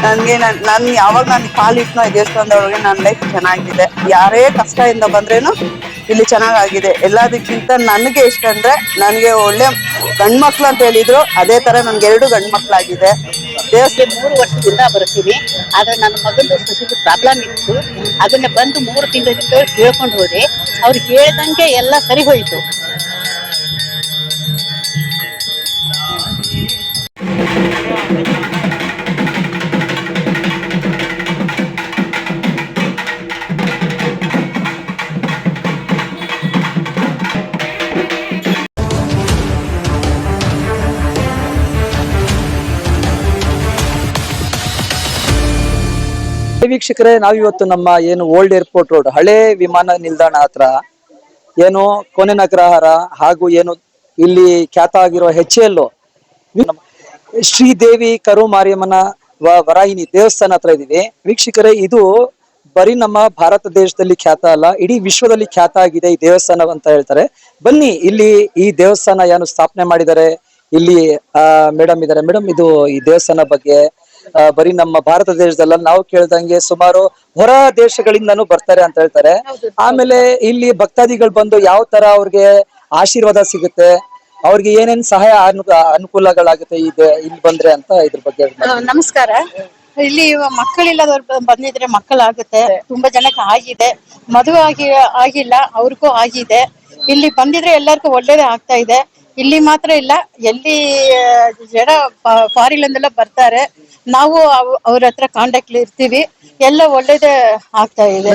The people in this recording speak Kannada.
ನನ್ಗೆ ನನ್ ಯಾವಾಗ ನಾನು ಕಾಲಿಟ್ನೋ ಈ ದೇವಸ್ಥಾನದೊಳಗೆ ನನ್ನ ಲೈಫ್ ಚೆನ್ನಾಗಿದೆ. ಯಾರೇ ಕಷ್ಟದಿಂದ ಬಂದ್ರೇನು ಇಲ್ಲಿ ಚೆನ್ನಾಗಾಗಿದೆ. ಎಲ್ಲದಕ್ಕಿಂತ ನನ್ಗೆ ಇಷ್ಟ ಅಂದ್ರೆ ನನ್ಗೆ ಒಳ್ಳೆ ಗಂಡ್ಮಕ್ಳು ಅಂತ ಹೇಳಿದ್ರು, ಅದೇ ತರ ನನ್ಗೆ 2 ಗಂಡ್ಮಕ್ಳಾಗಿದೆ. ಇಲ್ಲಿ 3 ವರ್ಷದಿಂದ ಬರ್ತೀನಿ. ಆದ್ರೆ ನನ್ನ ಮಗಂದು ಸಸಿದು ಪ್ರಾಬ್ಲಮ್ ಇತ್ತು. ಅದನ್ನ ಬಂದು 3 ತಿಂಗಳಿಂದ ಹೇಳ್ಕೊಂಡು ಹೋದೆ. ಅವ್ರು ಹೇಳ್ದಂಗೆ ಎಲ್ಲ ಸರಿ ಹೋಯ್ತು. ವೀಕ್ಷಕರೇ, ನಾವಿವತ್ತು ನಮ್ಮ ಏನು ಓಲ್ಡ್ ಏರ್ಪೋರ್ಟ್ ರೋಡ್ ಹಳೆ ವಿಮಾನ ನಿಲ್ದಾಣ ಹತ್ರ ಏನು ಕೋನೆನಗ್ರಹಾರ ಹಾಗೂ ಏನು ಇಲ್ಲಿ ಖ್ಯಾತ ಆಗಿರೋ HL ಶ್ರೀದೇವಿ ಕರು ಮಾರಿಯಮ್ಮನ ವರಾಹಿನಿ ದೇವಸ್ಥಾನ ಹತ್ರ ಇದೀವಿ. ವೀಕ್ಷಕರೇ, ಇದು ಬರೀ ನಮ್ಮ ಭಾರತ ದೇಶದಲ್ಲಿ ಖ್ಯಾತ ಅಲ್ಲ, ಇಡೀ ವಿಶ್ವದಲ್ಲಿ ಖ್ಯಾತ ಆಗಿದೆ ಈ ದೇವಸ್ಥಾನ ಅಂತ ಹೇಳ್ತಾರೆ. ಬನ್ನಿ, ಇಲ್ಲಿ ಈ ದೇವಸ್ಥಾನ ಏನು ಸ್ಥಾಪನೆ ಮಾಡಿದ್ದಾರೆ, ಇಲ್ಲಿ ಮೇಡಮ್ ಇದ್ದಾರೆ. ಮೇಡಮ್, ಇದು ಈ ದೇವಸ್ಥಾನ ಬಗ್ಗೆ ಬರೀ ನಮ್ಮ ಭಾರತ ದೇಶದಲ್ಲ, ನಾವು ಕೇಳ್ದಂಗೆ ಸುಮಾರು ಹೊರ ದೇಶಗಳಿಂದನೂ ಬರ್ತಾರೆ ಅಂತ ಹೇಳ್ತಾರೆ. ಆಮೇಲೆ ಇಲ್ಲಿ ಭಕ್ತಾದಿಗಳು ಬಂದು ಯಾವ ತರ ಅವ್ರಿಗೆ ಆಶೀರ್ವಾದ ಸಿಗುತ್ತೆ, ಅವ್ರಿಗೆ ಏನೇನ್ ಸಹಾಯ ಅನುಕೂಲಗಳಾಗುತ್ತೆ ಇಲ್ಲಿ ಬಂದ್ರೆ ಅಂತ ಇದ್ರ ಬಗ್ಗೆ. ನಮಸ್ಕಾರ. ಇಲ್ಲಿ ಮಕ್ಕಳಿಲ್ಲದವ್ರು ಬಂದಿದ್ರೆ ಮಕ್ಕಳಾಗುತ್ತೆ. ತುಂಬಾ ಜನಕ್ಕೆ ಆಗಿದೆ. ಮದುವೆ ಆಗಿಲ್ಲ, ಅವ್ರಿಗೂ ಆಗಿದೆ. ಇಲ್ಲಿ ಬಂದಿದ್ರೆ ಎಲ್ಲರಿಗೂ ಒಳ್ಳೇದೇ ಆಗ್ತಾ ಇದೆ. ಇಲ್ಲಿ ಮಾತ್ರ ಇಲ್ಲ, ಎಲ್ಲಿ ಜನ ಫಾರಿನ್ನಿಂದೆಲ್ಲ ಬರ್ತಾರೆ. ನಾವು ಅವ್ರ ಹತ್ರ ಕಾಂಟ್ಯಾಕ್ಟ್ ಇರ್ತೀವಿ. ಎಲ್ಲ ಒಳ್ಳೇದೇ ಆಗ್ತಾ ಇದೆ.